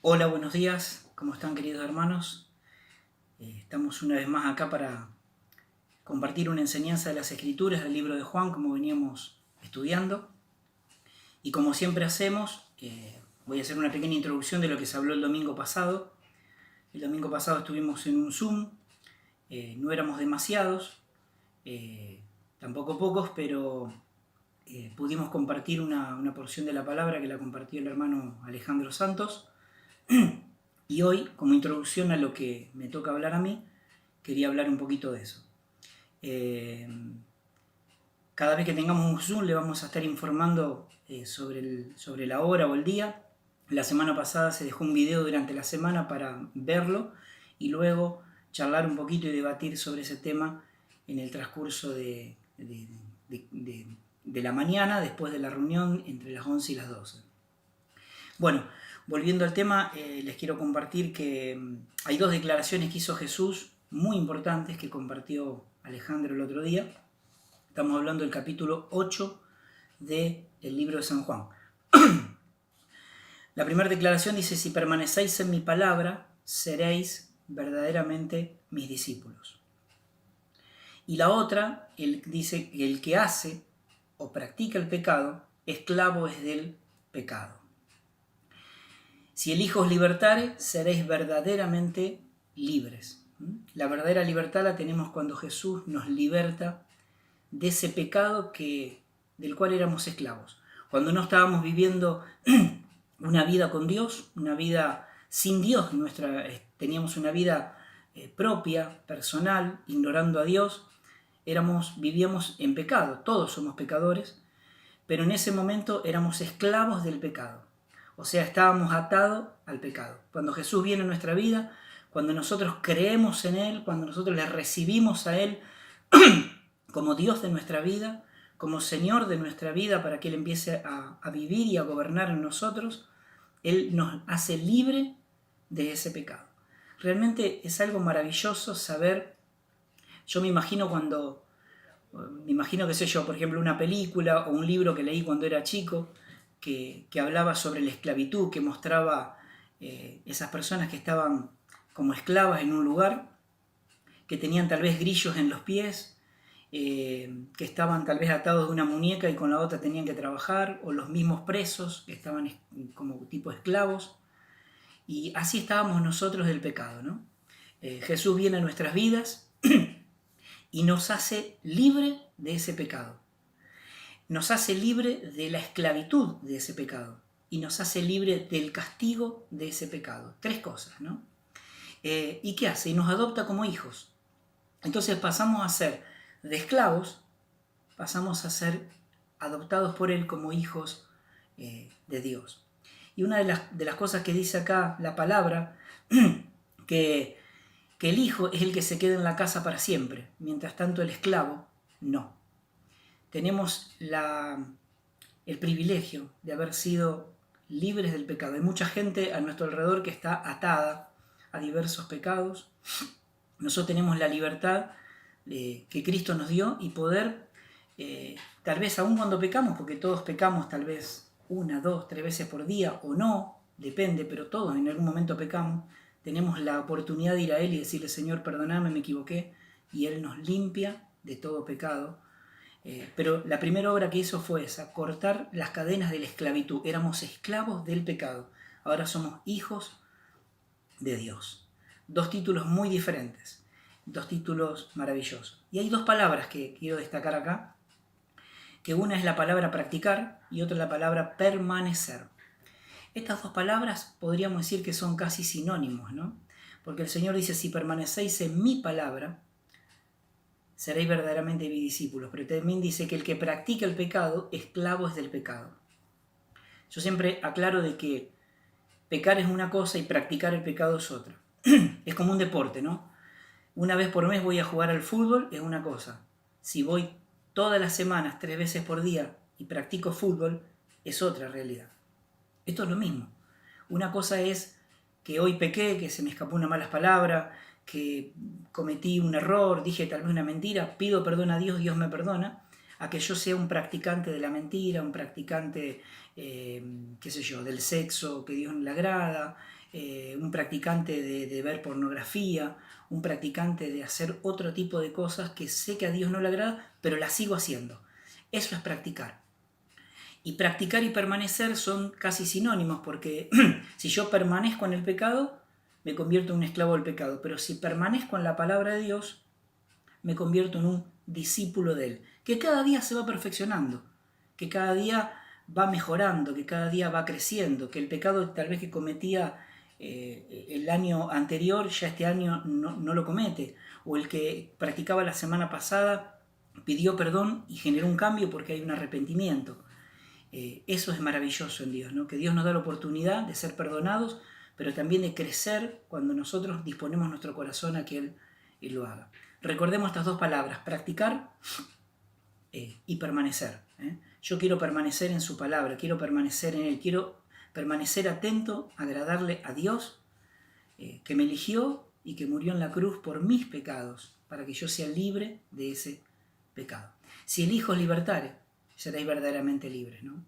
Hola, buenos días, ¿cómo están queridos hermanos? Estamos una vez más acá para compartir una enseñanza de las Escrituras del libro de Juan, como veníamos estudiando. Y como siempre hacemos, voy a hacer una pequeña introducción de lo que se habló el domingo pasado. El domingo pasado estuvimos en un Zoom, no éramos demasiados, tampoco pocos, pero pudimos compartir una porción de la palabra que la compartió el hermano Alejandro Santos. Y hoy, como introducción a lo que me toca hablar a mí, quería hablar un poquito de eso. Cada vez que tengamos un Zoom le vamos a estar informando sobre la hora o el día. La semana pasada se dejó un video durante la semana para verlo y luego charlar un poquito y debatir sobre ese tema en el transcurso de la mañana, después de la reunión entre las 11 y las 12. Bueno, volviendo al tema, les quiero compartir que hay dos declaraciones que hizo Jesús muy importantes que compartió Alejandro el otro día. Estamos hablando del capítulo 8 del libro de San Juan. La primera declaración dice: si permanecéis en mi palabra, seréis verdaderamente mis discípulos. Y la otra, él dice que el que hace o practica el pecado, esclavo es del pecado. Si el Hijo os libertare, seréis verdaderamente libres. La verdadera libertad la tenemos cuando Jesús nos liberta de ese pecado del cual éramos esclavos. Cuando no estábamos viviendo una vida con Dios, una vida sin Dios, teníamos una vida propia, personal, ignorando a Dios, vivíamos en pecado, todos somos pecadores, pero en ese momento éramos esclavos del pecado. O sea, estábamos atados al pecado. Cuando Jesús viene a nuestra vida, cuando nosotros creemos en Él, cuando nosotros le recibimos a Él como Dios de nuestra vida, como Señor de nuestra vida, para que Él empiece a vivir y a gobernar en nosotros, Él nos hace libre de ese pecado. Realmente es algo maravilloso saber. Yo me imagino qué sé yo, por ejemplo, una película o un libro que leí cuando era chico, que hablaba sobre la esclavitud, que mostraba esas personas que estaban como esclavas en un lugar, que tenían tal vez grillos en los pies, que estaban tal vez atados de una muñeca y con la otra tenían que trabajar, o los mismos presos que estaban como tipo esclavos. Y así estábamos nosotros del pecado, ¿no? Jesús viene a nuestras vidas y nos hace libre de ese pecado. Nos hace libre de la esclavitud de ese pecado y nos hace libre del castigo de ese pecado. Tres cosas, ¿no? ¿Y qué hace? Y nos adopta como hijos. Entonces pasamos a ser de esclavos, pasamos a ser adoptados por Él como hijos de Dios. Y una de las cosas que dice acá la palabra, que el hijo es el que se queda en la casa para siempre, mientras tanto el esclavo no. Tenemos el privilegio de haber sido libres del pecado. Hay mucha gente a nuestro alrededor que está atada a diversos pecados. Nosotros tenemos la libertad que Cristo nos dio y poder, tal vez aún cuando pecamos, porque todos pecamos tal vez 1, 2, 3 veces por día o no, depende, pero todos en algún momento pecamos, tenemos la oportunidad de ir a Él y decirle: Señor, perdóname, me equivoqué, y Él nos limpia de todo pecado. Pero la primera obra que hizo fue esa, cortar las cadenas de la esclavitud. Éramos esclavos del pecado, ahora somos hijos de Dios. Dos títulos muy diferentes, dos títulos maravillosos. Y hay dos palabras que quiero destacar acá, que una es la palabra practicar y otra la palabra permanecer. Estas dos palabras podríamos decir que son casi sinónimos, ¿no? Porque el Señor dice: si permanecéis en mi palabra, seréis verdaderamente mis discípulos. Pero también dice que el que practica el pecado, esclavo es del pecado. Yo siempre aclaro de que pecar es una cosa y practicar el pecado es otra. Es como un deporte, ¿no? Una vez por mes voy a jugar al fútbol, es una cosa. Si voy todas las semanas, 3 veces por día, y practico fútbol, es otra realidad. Esto es lo mismo. Una cosa es que hoy pequé, que se me escapó una mala palabra, que cometí un error, dije tal vez una mentira, pido perdón a Dios, Dios me perdona, a que yo sea un practicante de la mentira, un practicante, qué sé yo, del sexo que Dios no le agrada, un practicante de ver pornografía, un practicante de hacer otro tipo de cosas que sé que a Dios no le agrada, pero las sigo haciendo. Eso es practicar. Y practicar y permanecer son casi sinónimos, porque si yo permanezco en el pecado, me convierto en un esclavo del pecado, pero si permanezco en la palabra de Dios, me convierto en un discípulo de Él, que cada día se va perfeccionando, que cada día va mejorando, que cada día va creciendo, que el pecado tal vez que cometía el año anterior, ya este año no lo comete, o el que practicaba la semana pasada pidió perdón y generó un cambio porque hay un arrepentimiento. Eso es maravilloso en Dios, ¿no? Que Dios nos da la oportunidad de ser perdonados, pero también de crecer cuando nosotros disponemos nuestro corazón a que Él lo haga. Recordemos estas dos palabras, practicar y permanecer. Yo quiero permanecer en su palabra, quiero permanecer en Él, quiero permanecer atento, agradarle a Dios, que me eligió y que murió en la cruz por mis pecados, para que yo sea libre de ese pecado. Si el Hijo os libertare, seréis verdaderamente libres, ¿no?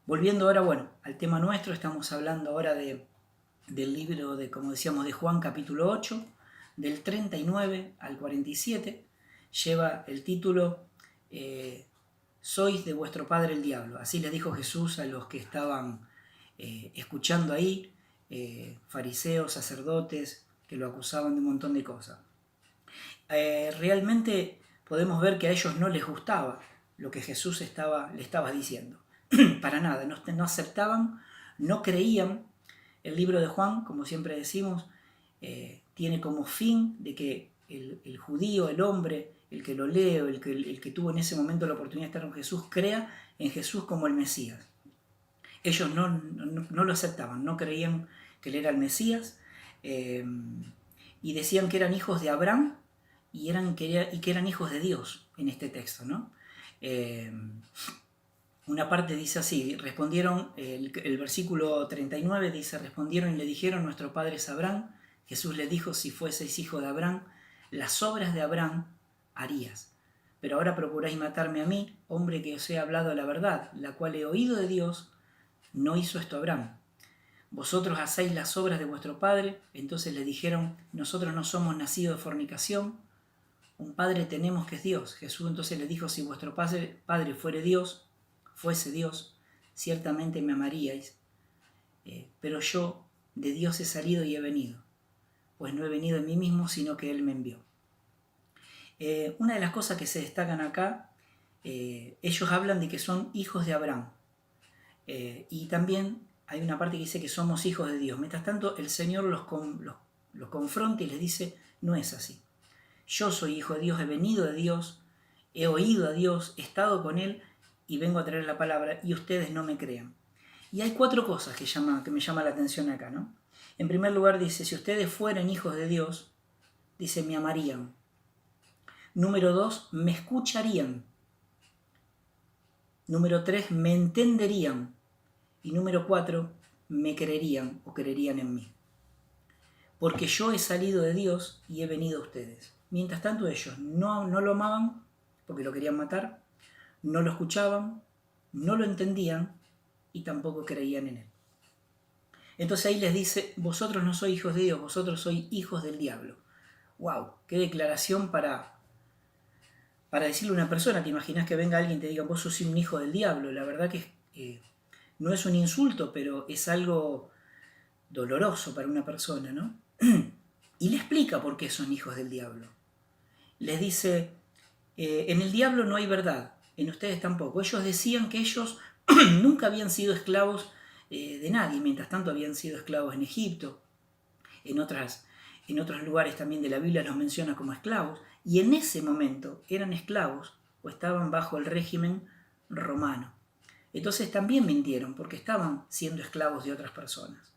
Volviendo ahora, al tema nuestro, estamos hablando ahora del libro de, como decíamos, de Juan capítulo 8, del 39 al 47, lleva el título Sois de vuestro padre el diablo. Así les dijo Jesús a los que estaban escuchando ahí, fariseos, sacerdotes, que lo acusaban de un montón de cosas. Realmente podemos ver que a ellos no les gustaba lo que Jesús le estaba diciendo. Para nada, no aceptaban, no creían. El libro de Juan, como siempre decimos, tiene como fin de que el judío, el hombre, el que lo lee, el que tuvo en ese momento la oportunidad de estar con Jesús, crea en Jesús como el Mesías. Ellos no lo aceptaban, no creían que él era el Mesías, y decían que eran hijos de Abraham y que eran hijos de Dios en este texto, ¿no? Una parte dice así, respondieron, el versículo 39 dice, respondieron y le dijeron, nuestro padre es Abraham. Jesús les dijo, si fueseis hijo de Abraham, las obras de Abraham harías. Pero ahora procuráis matarme a mí, hombre que os he hablado la verdad, la cual he oído de Dios, no hizo esto Abraham. Vosotros hacéis las obras de vuestro padre. Entonces le dijeron, nosotros no somos nacidos de fornicación, un padre tenemos que es Dios. Jesús entonces le dijo, si vuestro padre fuese Dios, ciertamente me amaríais, pero yo de Dios he salido y he venido, pues no he venido en mí mismo, sino que Él me envió. Una de las cosas que se destacan acá, ellos hablan de que son hijos de Abraham, y también hay una parte que dice que somos hijos de Dios. Mientras tanto, el Señor los confronta y les dice, no es así. Yo soy hijo de Dios, he venido de Dios, he oído a Dios, he estado con Él y vengo a traer la palabra y ustedes no me crean. Y hay 4 cosas que me llama la atención acá, ¿no? En primer lugar dice, si ustedes fueran hijos de Dios, dice, me amarían. Número 2, me escucharían. Número 3, me entenderían. Y número 4, me creerían o creerían en mí. Porque yo he salido de Dios y he venido a ustedes. Mientras tanto ellos no lo amaban porque lo querían matar, no lo escuchaban, no lo entendían y tampoco creían en Él. Entonces ahí les dice, vosotros no sois hijos de Dios, vosotros sois hijos del diablo. ¡Wow! ¡Qué declaración para decirle a una persona! ¿Te imaginas que venga alguien y te diga, vos sos un hijo del diablo? La verdad que no es un insulto, pero es algo doloroso para una persona, ¿no? Y le explica por qué son hijos del diablo. Les dice, en el diablo no hay verdad, en ustedes tampoco. Ellos decían que ellos nunca habían sido esclavos de nadie, mientras tanto habían sido esclavos en Egipto, en otros lugares también de la Biblia los menciona como esclavos, y en ese momento eran esclavos o estaban bajo el régimen romano. Entonces también mintieron porque estaban siendo esclavos de otras personas.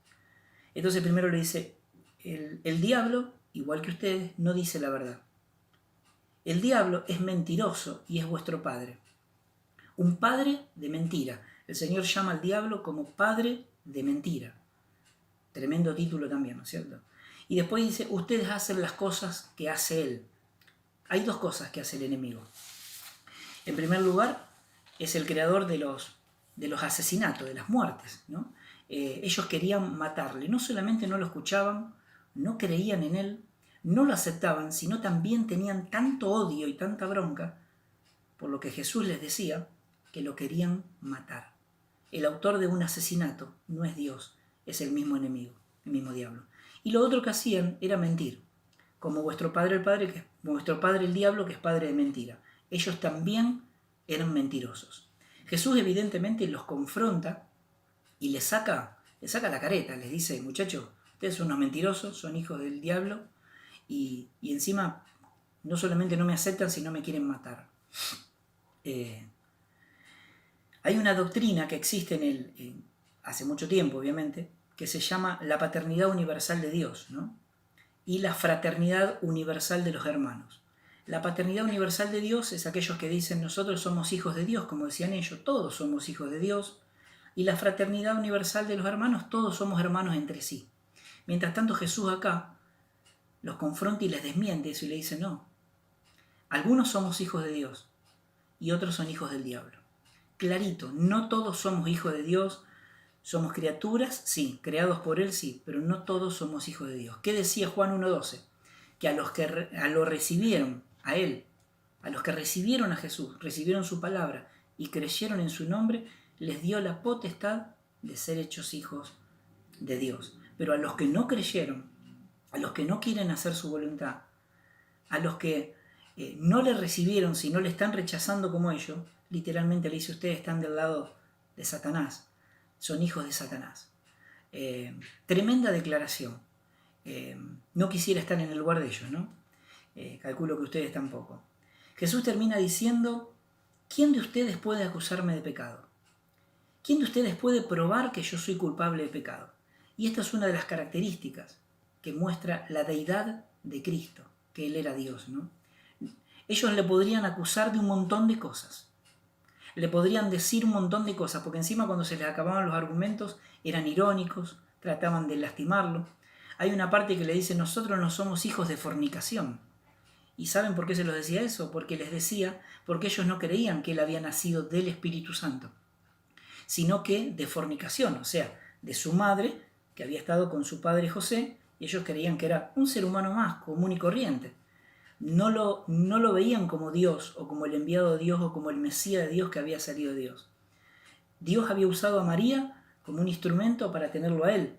Entonces primero le dice, el diablo, igual que ustedes, no dice la verdad. El diablo es mentiroso y es vuestro padre. Un padre de mentira. El Señor llama al diablo como padre de mentira. Tremendo título también, ¿no es cierto? Y después dice, ustedes hacen las cosas que hace él. Hay 2 cosas que hace el enemigo. En primer lugar, es el creador de los asesinatos, de las muertes, ¿no? ellos querían matarle. No solamente no lo escuchaban, no creían en él, no lo aceptaban, sino también tenían tanto odio y tanta bronca por lo que Jesús les decía, que lo querían matar. El autor de un asesinato no es Dios, es el mismo enemigo, el mismo diablo. Y lo otro que hacían era mentir, como vuestro padre el diablo, que es padre de mentira. Ellos también eran mentirosos. Jesús evidentemente los confronta y les saca la careta, les dice, muchachos, ustedes son unos mentirosos, son hijos del diablo, y encima no solamente no me aceptan, sino me quieren matar. Hay una doctrina que existe hace mucho tiempo, obviamente, que se llama la paternidad universal de Dios, ¿no? Y la fraternidad universal de los hermanos. La paternidad universal de Dios es aquellos que dicen nosotros somos hijos de Dios, como decían ellos, todos somos hijos de Dios. Y la fraternidad universal de los hermanos, todos somos hermanos entre sí. Mientras tanto Jesús acá los confronta y les desmiente eso y le dice no, algunos somos hijos de Dios y otros son hijos del diablo. Clarito, no todos somos hijos de Dios, somos criaturas, sí, creados por Él, sí, pero no todos somos hijos de Dios. ¿Qué decía Juan 1.12? Que a los que lo recibieron, a Él, a los que recibieron a Jesús, recibieron su palabra y creyeron en su nombre, les dio la potestad de ser hechos hijos de Dios. Pero a los que no creyeron, a los que no quieren hacer su voluntad, a los que no le recibieron, sino le están rechazando como ellos, literalmente le dice, ustedes están del lado de Satanás, son hijos de Satanás. Tremenda declaración. No quisiera estar en el lugar de ellos, ¿no? Calculo que ustedes tampoco. Jesús termina diciendo, ¿quién de ustedes puede acusarme de pecado? ¿Quién de ustedes puede probar que yo soy culpable de pecado? Y esta es una de las características que muestra la deidad de Cristo, que Él era Dios, ¿no? Ellos le podrían acusar de un montón de cosas. Le podrían decir un montón de cosas, porque encima cuando se les acababan los argumentos eran irónicos, trataban de lastimarlo. Hay una parte que le dice, nosotros no somos hijos de fornicación. ¿Y saben por qué se los decía eso? Porque les decía, porque ellos no creían que Él había nacido del Espíritu Santo, sino que de fornicación, o sea, de su madre, que había estado con su padre José, y ellos creían que era un ser humano más, común y corriente. No lo veían como Dios, o como el enviado de Dios, o como el Mesías de Dios que había salido de Dios. Dios había usado a María como un instrumento para tenerlo a Él,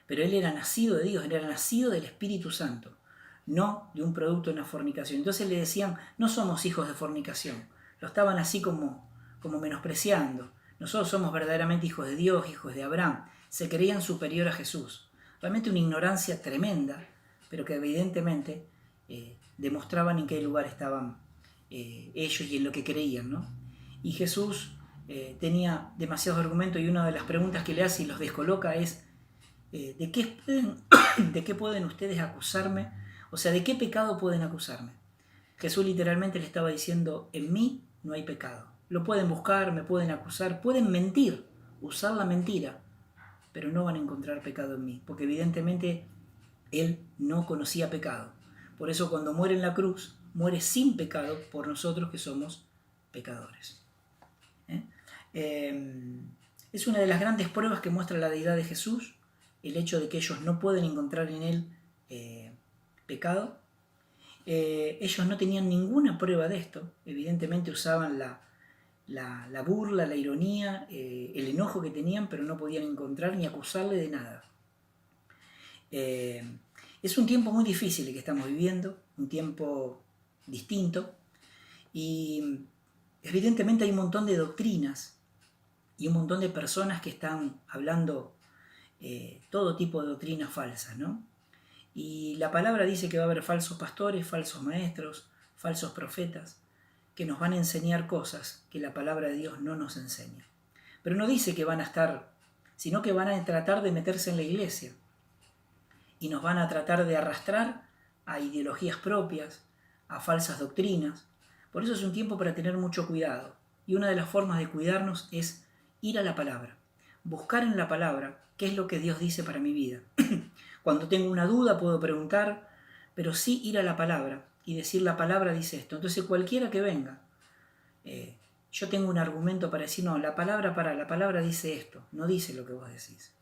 pero Él era nacido de Dios, Él era nacido del Espíritu Santo, no de un producto de una fornicación. Entonces le decían, no somos hijos de fornicación, lo estaban así como menospreciando. Nosotros somos verdaderamente hijos de Dios, hijos de Abraham. Se creían superior a Jesús. Realmente una ignorancia tremenda, pero que evidentemente demostraban en qué lugar estaban ellos y en lo que creían, ¿no? Y Jesús tenía demasiados argumentos y una de las preguntas que le hace y los descoloca es ¿de qué pueden ustedes acusarme? O sea, ¿de qué pecado pueden acusarme? Jesús literalmente le estaba diciendo, en mí no hay pecado. Lo pueden buscar, me pueden acusar, pueden mentir, usar la mentira, pero no van a encontrar pecado en mí, porque evidentemente Él no conocía pecado. Por eso cuando muere en la cruz, muere sin pecado por nosotros que somos pecadores. Es una de las grandes pruebas que muestra la deidad de Jesús, el hecho de que ellos no pueden encontrar en Él pecado. Ellos no tenían ninguna prueba de esto, evidentemente usaban la burla, la ironía, el enojo que tenían, pero no podían encontrar ni acusarle de nada. Es un tiempo muy difícil el que estamos viviendo, un tiempo distinto, y evidentemente hay un montón de doctrinas y un montón de personas que están hablando todo tipo de doctrinas falsas, ¿no? Y la palabra dice que va a haber falsos pastores, falsos maestros, falsos profetas, que nos van a enseñar cosas que la palabra de Dios no nos enseña. Pero no dice que van a estar, sino que van a tratar de meterse en la iglesia y nos van a tratar de arrastrar a ideologías propias, a falsas doctrinas. Por eso es un tiempo para tener mucho cuidado. Y una de las formas de cuidarnos es ir a la palabra, buscar en la palabra qué es lo que Dios dice para mi vida. Cuando tengo una duda puedo preguntar, pero sí ir a la palabra y decir la palabra dice esto. Entonces cualquiera que venga, yo tengo un argumento para decir, no, la palabra dice esto, no dice lo que vos decís.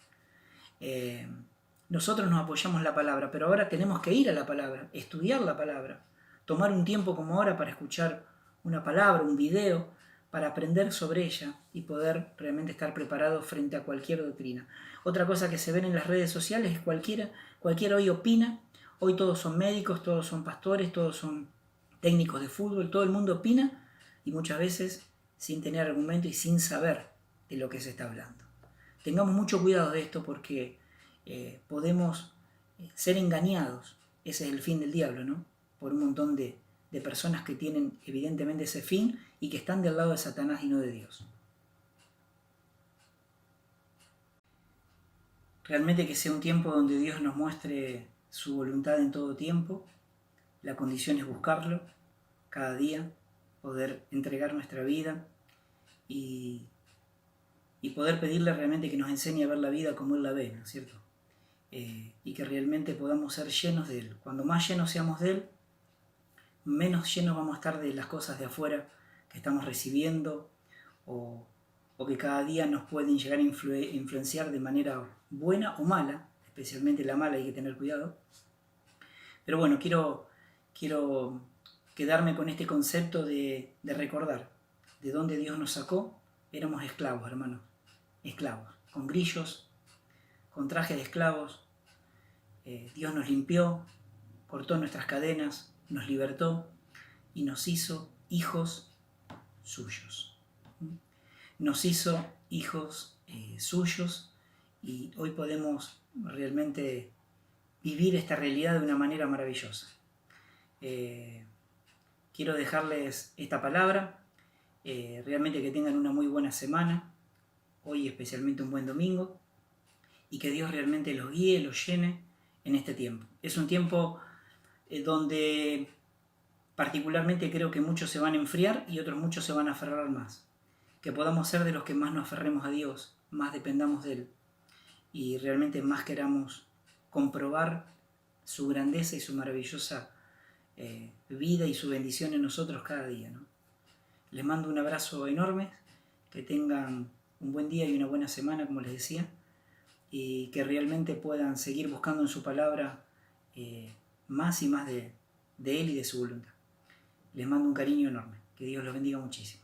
Nosotros nos apoyamos en la palabra, pero ahora tenemos que ir a la palabra, estudiar la palabra, tomar un tiempo como ahora para escuchar una palabra, un video, para aprender sobre ella y poder realmente estar preparados frente a cualquier doctrina. Otra cosa que se ven en las redes sociales es cualquiera hoy opina, hoy todos son médicos, todos son pastores, todos son técnicos de fútbol, todo el mundo opina y muchas veces sin tener argumento y sin saber de lo que se está hablando. Tengamos mucho cuidado de esto porque podemos ser engañados, ese es el fin del diablo, ¿no? Por un montón de personas que tienen evidentemente ese fin y que están del lado de Satanás y no de Dios. Realmente que sea un tiempo donde Dios nos muestre su voluntad en todo tiempo. La condición es buscarlo cada día, poder entregar nuestra vida y poder pedirle realmente que nos enseñe a ver la vida como Él la ve, ¿no es cierto? Y que realmente podamos ser llenos de Él. Cuando más llenos seamos de Él, menos llenos vamos a estar de las cosas de afuera que estamos recibiendo o que cada día nos pueden llegar a influenciar de manera buena o mala, especialmente la mala hay que tener cuidado. Pero bueno, quiero quedarme con este concepto de recordar de dónde Dios nos sacó. Éramos esclavos, hermanos, esclavos, con grillos, con traje de esclavos. Dios nos limpió, cortó nuestras cadenas, nos libertó y nos hizo hijos suyos. Nos hizo hijos suyos y hoy podemos realmente vivir esta realidad de una manera maravillosa. Quiero dejarles esta palabra, realmente que tengan una muy buena semana, hoy especialmente un buen domingo, y que Dios realmente los guíe, los llene en este tiempo. Es un tiempo donde particularmente creo que muchos se van a enfriar y otros muchos se van a aferrar más. Que podamos ser de los que más nos aferremos a Dios, más dependamos de Él y realmente más queramos comprobar su grandeza y su maravillosa vida y su bendición en nosotros cada día, ¿no? Les mando un abrazo enorme, que tengan un buen día y una buena semana, como les decía, y que realmente puedan seguir buscando en su palabra más y más de Él y de su voluntad. Les mando un cariño enorme. Que Dios los bendiga muchísimo.